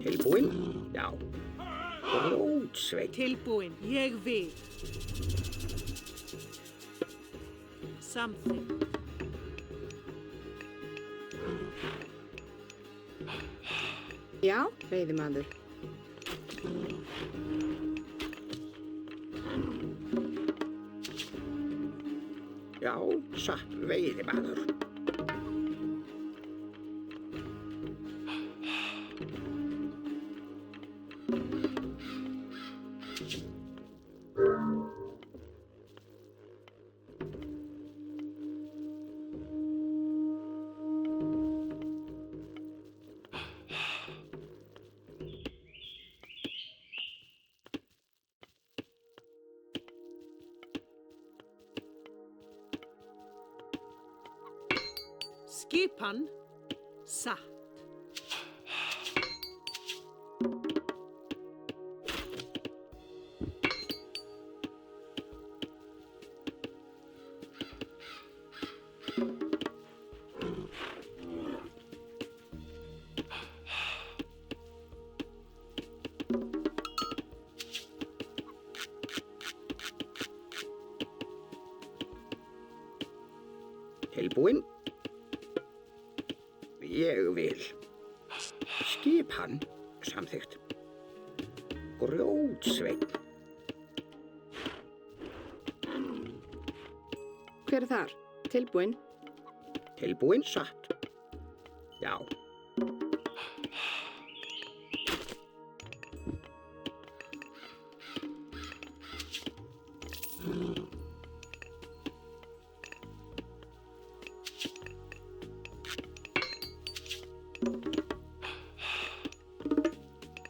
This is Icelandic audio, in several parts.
Tilbúin? Já. Grjótsveinn. Tilbúin. Ég vil. Samþykkt. Já, veiðimaður. Já, satt veiðimaður. Skipan. Satt. Tilbúin? Ég vil. Skipan. Samþykkt. Grjótsveinn. Hver er þar? Tilbúin? Tilbúin satt. Já.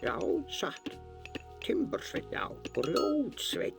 Já, satt. Timbursveinn, já. Grjótsveinn.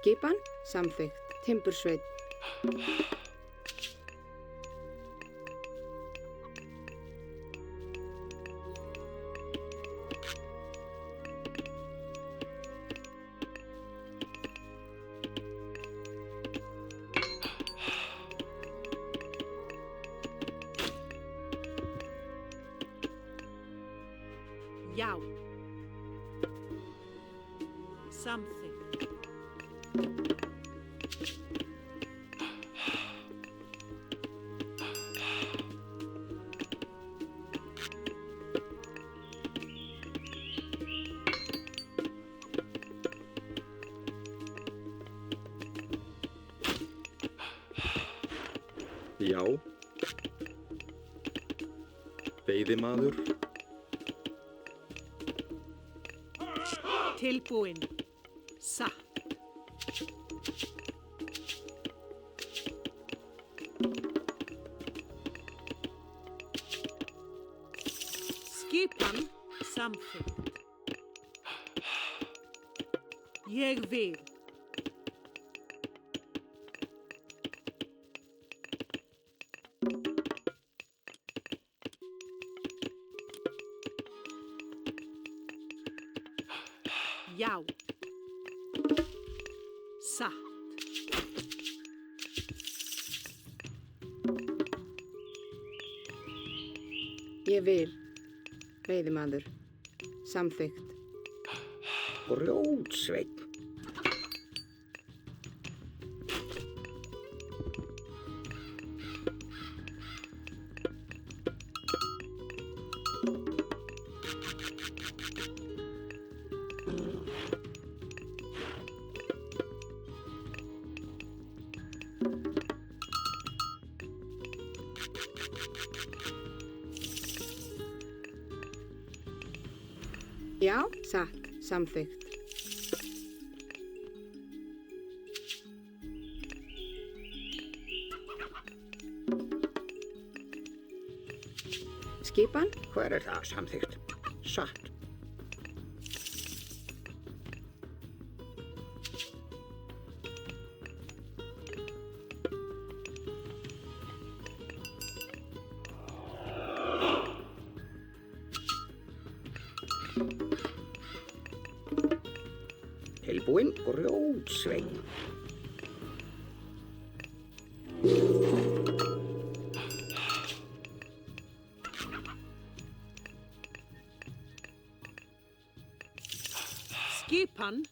Skipan. Samþykkt. Timbursveinn. Já. Samþykkt. Já. Veiðimaður. Tilbúin. Satt. Skipan. Samþykkt. Ég vil. Já. Satt. Ég vil. Veiðimaður. Samþykkt. Grjótsveinn. Já, satt. Samþykkt. Skipan, Hver er það? Samþykkt. Satt. Tilbúinn grjótsveinn. Skipan.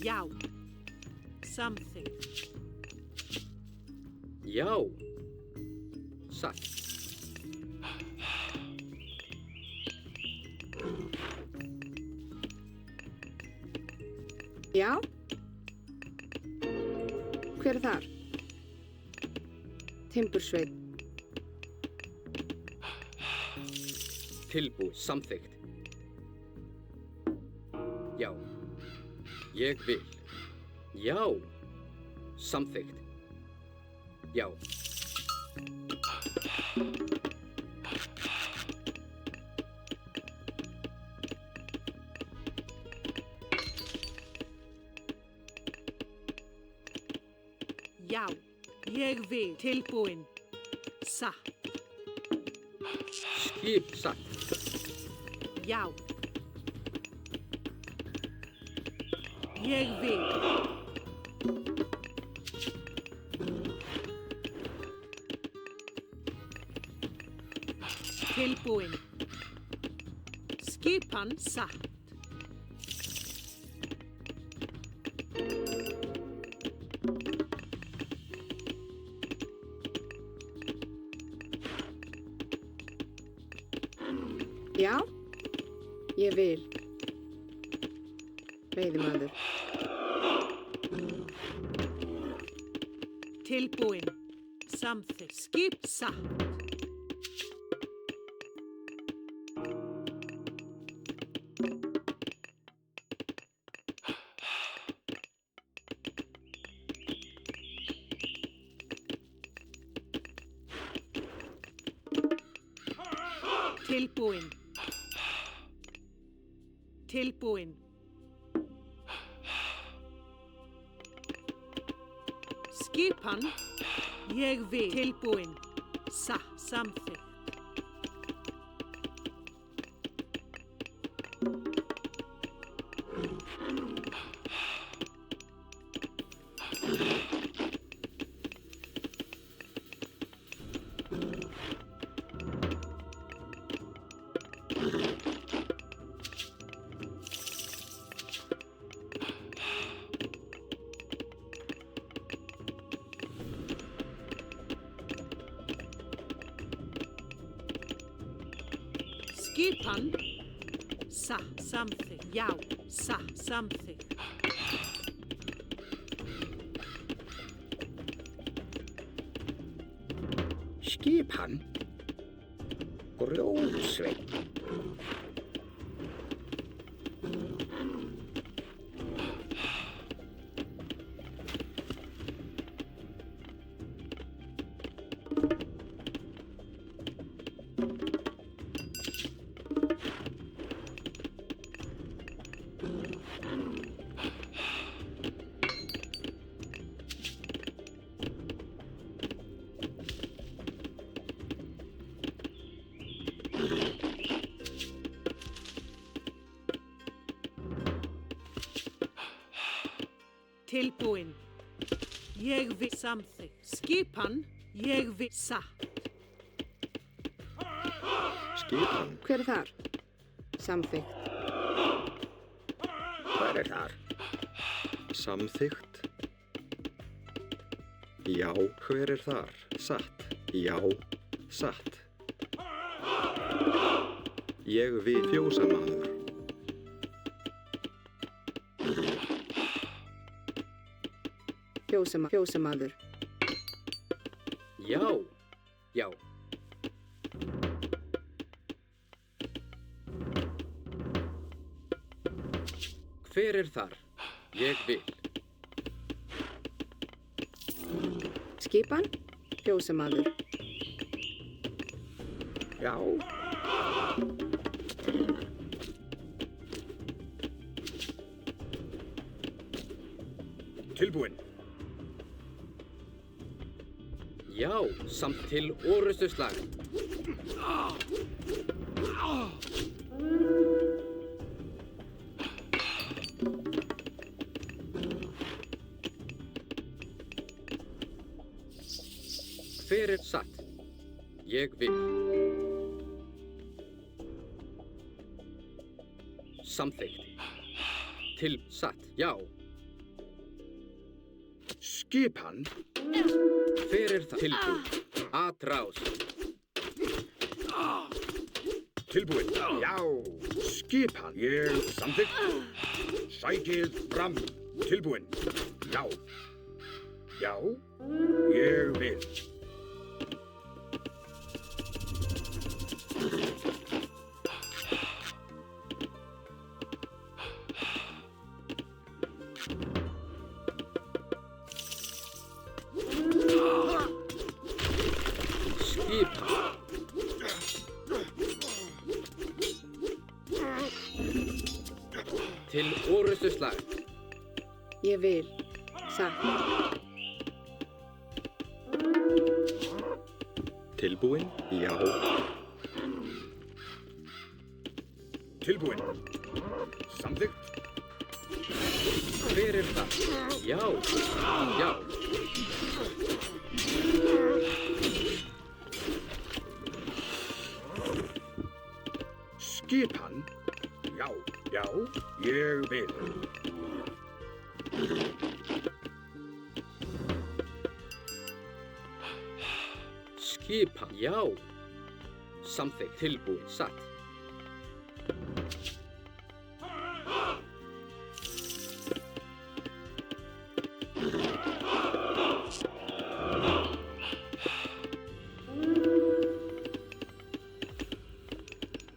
Já. Samþykkt. Já. Satt. já. Hver er þar? Timbursveinn, Tilbúið. Samþykkt. Já. Ég vil. Já. Samþykkt. Já. Já. Ég vil. Tilbúinn. Satt. Skip satt. Já. Ég vil. Tilbúinn. Skipan satt. já. Ég vil. Veiðimaður, Tilbúinn. Samþykkt. Skip satt. Tilbúinn. Tilbúinn. Skipan. Ég vil. Tilbúinn. Samþykkt. Skipan. Samþykkt. Já. Samþykkt. Skipan. Grjótsveinn. Tilbúinn. Ég vil. Samþykkt. Skipan. Ég vil. Satt. Skipan. hver er þar? Samþykkt, Hver er þar? Samþykkt. Já. Hver er þar? Satt. Já. Satt. Ég vil. Fjósamaður. fjósamaður, Já. Já. Hver er þar? Ég vil. Skipan, fjósamaður. Já. Tilbúinn. Já, samt til orustuslag. Hver er satt? Ég vil. Samþykkt. Til satt, já. Skipan. Hver er það? Tilbúið. Atrás. Tilbúinn. Já. Skipan. Ég samþykkt. Sækið fram. Tilbúinn. Já. Já. Ég vil. Skipan. Til orustuslag. Ég vil. Satt. Tilbúin? Já. Tilbúinn. Samþykkt. Hver er það? Já. Já. Skipan. Já. Já. Ég vil. Skipan. Já. Samþykkt. Tilbúin. Satt.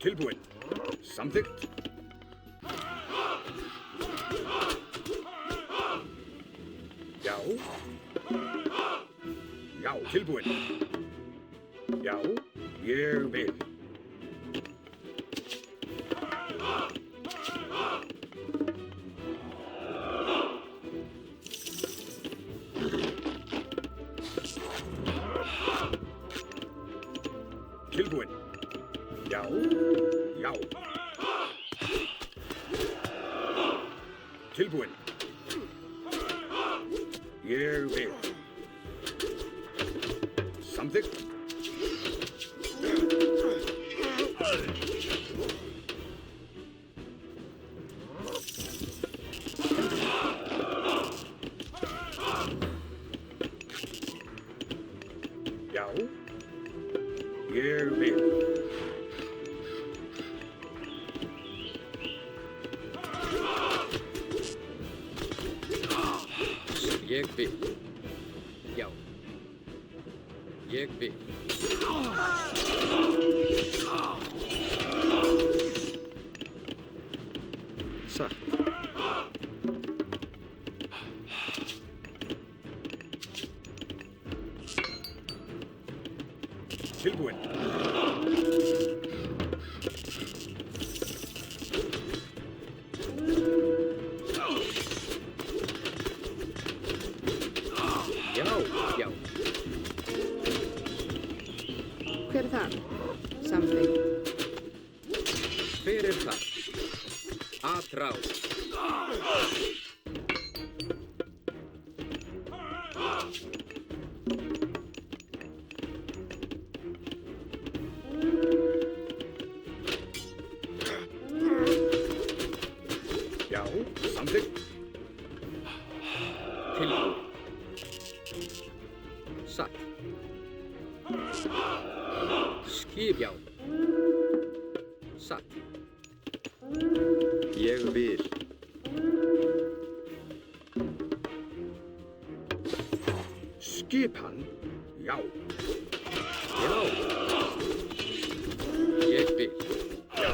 Tilbúinn. Samþykkt. Já. Já. Tilbúinn. Já. Ég vil. Tilbúinn. Já. Já. Tilbúinn. Ég vil. Samþykkt. Já. Ég vil. Ég vil. Já. Ég vil. Satt. Tilbúinn. Já. Já. Hver er það? Samþykkt. Hver er það? Atrás. Já. Samþykkt. Tilbúin. Satt. Skip. Já. Satt. Ég vil. Skipan. Já. Já. Ég vil. Já.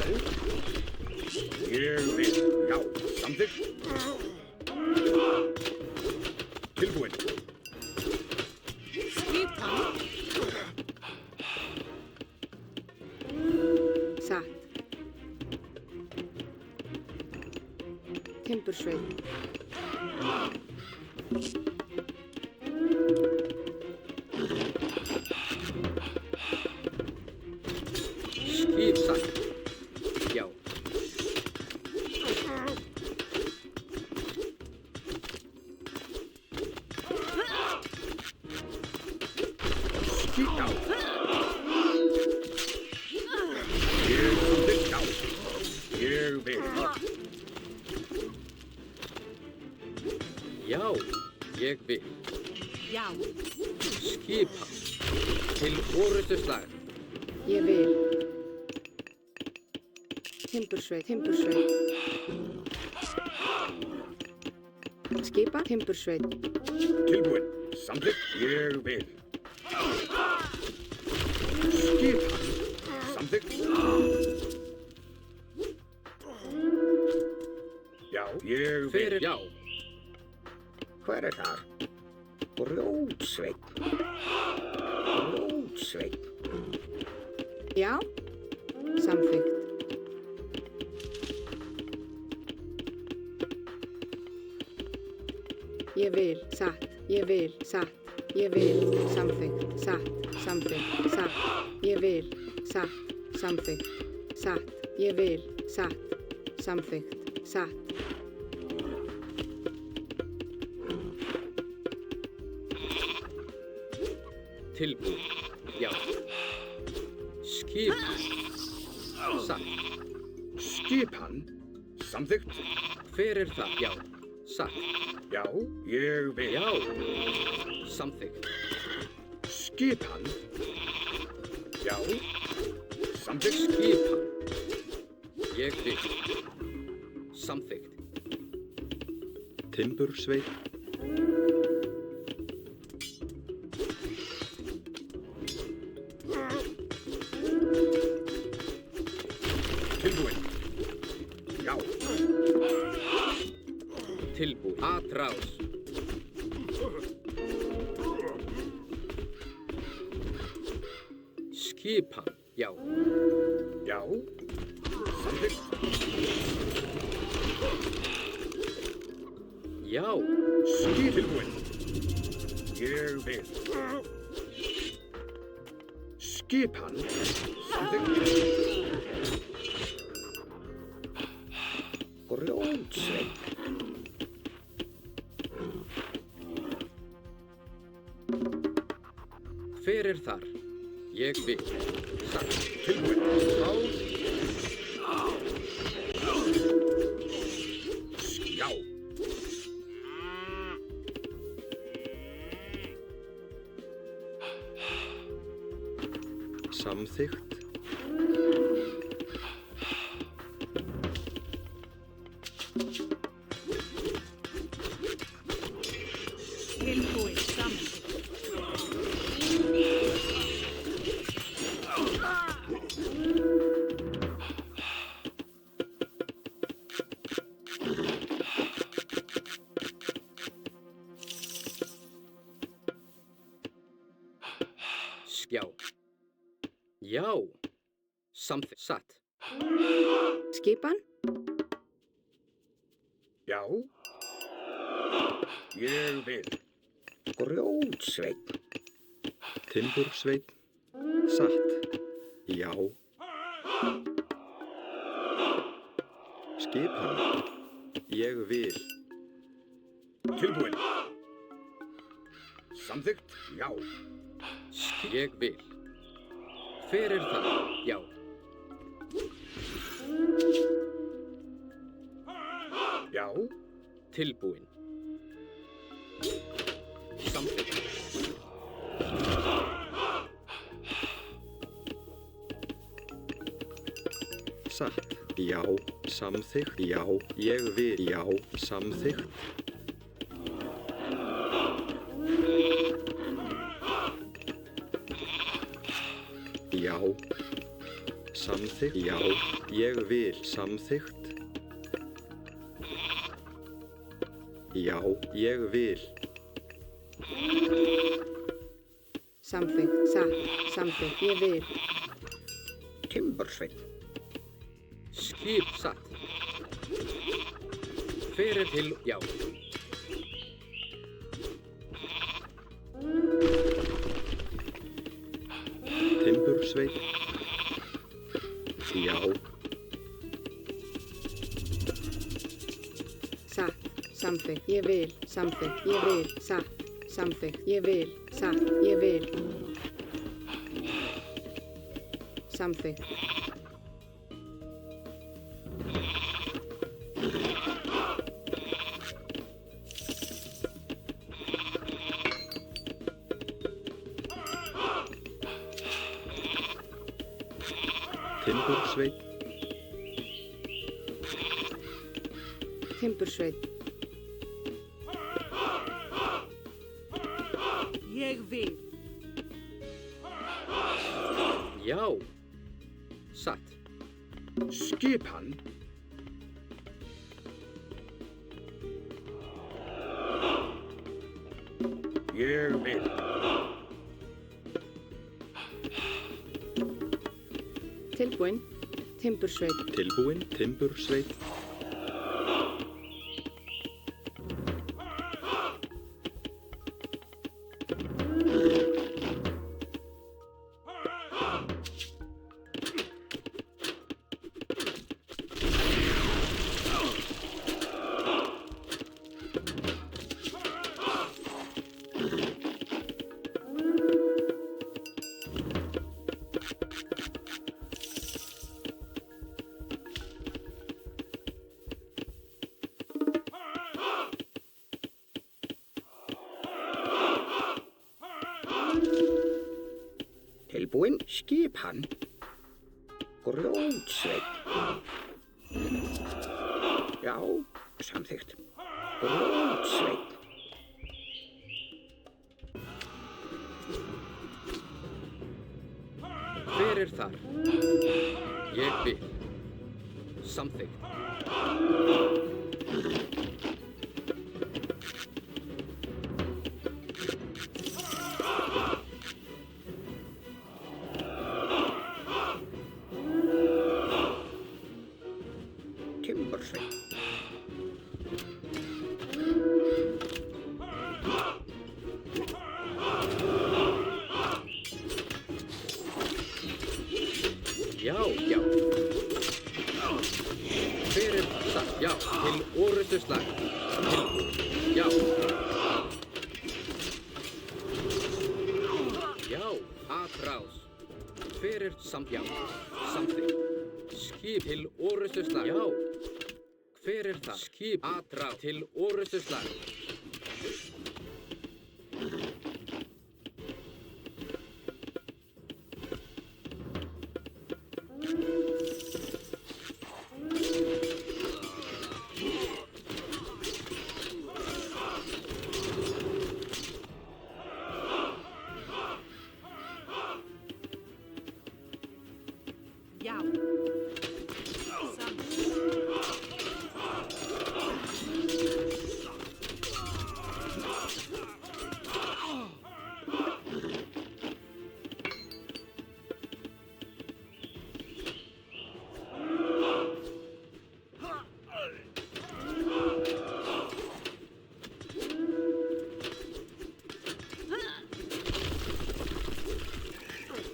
Ég vil. Já. Samþykkt. Tilbúinn. Timbursveit. Skip satt. Já. Skip. Já. Ég samþykkt. Já. Ég vil. Já, ég vil. Já. Skipan. Til orustuslag. Ég vil. Timbursveit. Timbursveit. Skipa. Timbursveit. Tilbúin. Samþykkt. Ég vil. Skip. Samþykkt. Já. Ég vil. Fyrir já. Hver er þar? Grjótsveinn. Grjótsveinn. Já. Samþykkt. Ég vil. Satt. Ég vil. Satt. Ég vil. Samþykkt. Satt. Samþykkt. Satt. Ég vil. Satt. Samþykkt. Satt. Ég vil. Satt. Samþykkt. Satt. Tilbúin. Já. Skipan. Satt. Skipan. Samþykkt. Hver er það? Já. Satt. Já. Ég vil. Já. Samþykkt. Skipan. Já. Samþykkt. Skipan. Ég vil. Samþykkt. Timbursveit. Tilbúin. Já. Tilbúin. Atrás. Skipan. Já. Já. Samþykkt. Já. Skip. Tilbúin. Ég vil. Skipan. Samþykkt. Grjótsveinn. Hver er þar? Ég vil. Satt. Tilbúin. Ás. Já. Samþykkt. Tilbúin. Samþykkt. Já. Já. Samþykkt. Satt. Skipan. Já. Ég vil. Grjótsveinn. Timbursveit. Satt. Já. Skipan. Ég vil. Tilbúin. Samþykkt. Já. Ég vil. Hver er það? Já. Já. Tilbúin. Samþykkt. Satt. Já. Samþykkt. Já. Ég vil. Já. Samþykkt. Já. Samþykkt. Já. Ég vil. Samþykkt. Já. Ég vil. Samþykkt. Satt. Samþykkt. Ég vil. Timbursveinn. Skip satt. Fyrir til, já. Timbursveit. Já. Satt. Samþykkt. Ég vil. Samþykkt. Ég vil. Satt. Samþykkt. Ég vil. Satt. Ég vil. Samþykkt. Timbursveit. Timbursveit. Ég vil. Já. Satt. Skipan. Ég vil. Tilbúin. Timbursveit. Tilbúin, timbursveit. Tilbúin, skipan. Grjótsveit. Já, samþykkt. Grjótsveit. Hver er þar? Ég vil. Samþykkt. Timbursveit. Já, já. Hver er það? Já, til orustu slag. Tilbúin. Já. Já, atrás. Hver er samt? Já, samþykkt. Skip til orustu slag. Já. Hver er það? Skip atrás til orustu slag. Já. Samt.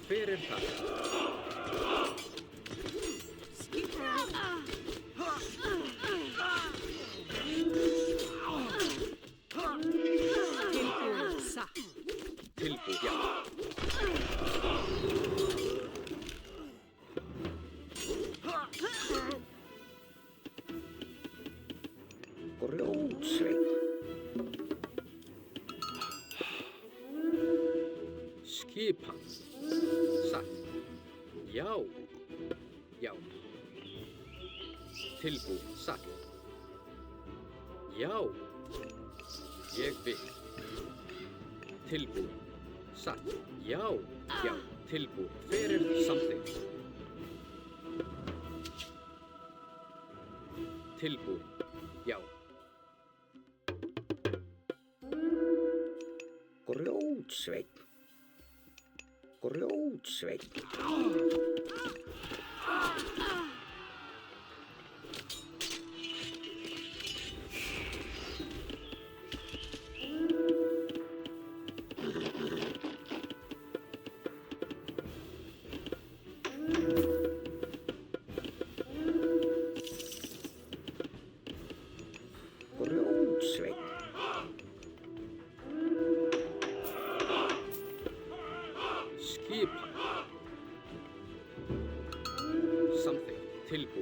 Hver er það? Tilbúin. Satt. Tilbúin. Já. Grjótsveit. Skipan. Satt. Já. Já. Tilbúin. Satt. Já. Ég vil. Tilbúin. Satt. Já. Já. Tilbúin. Fyrir samþykkt. Tilbúin. Já. Grjótsveit. Grjótsveit.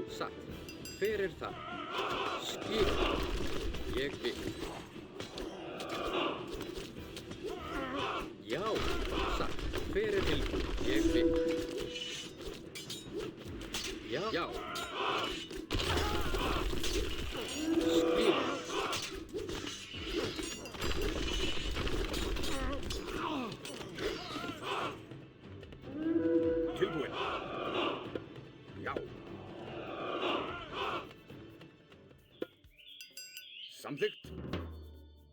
Satt. Hver er það? Skipan. Ég vil. Já, satt. Hver er tilbúin? Ég vil. Já. Já. Skipan. Tilbúin. Já. Samþykkt.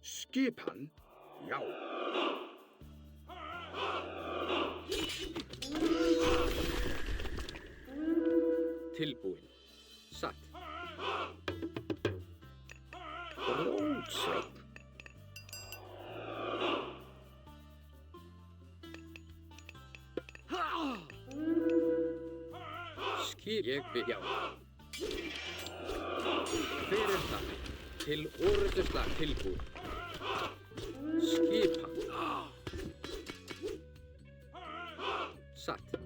Skipan. Já. Tilbúin. Satt. Grjótsveinn. Skip. Ég vil. Já. Hver er það? Til orrustuslag tilbúin. Skipan. Satt.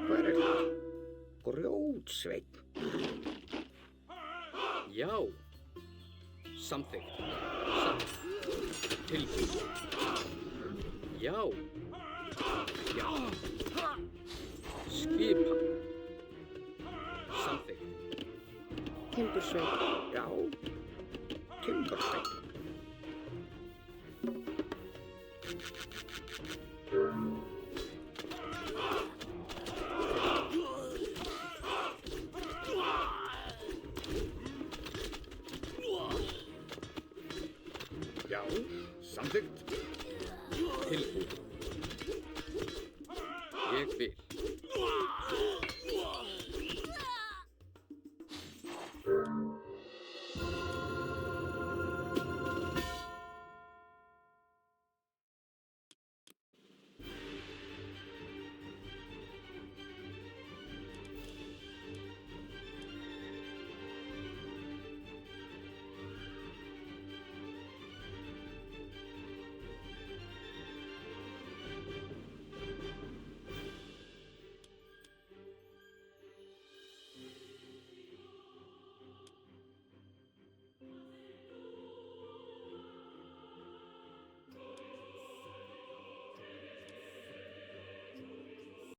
Hver er það? Grjótsveinn. Já. Samþykkt. Satt. Tilbúin. Já. Já. Skipan. Samþykkt. Timbursveit. Já. Timbursveinn. Já. Samþykkt. Tilbúin.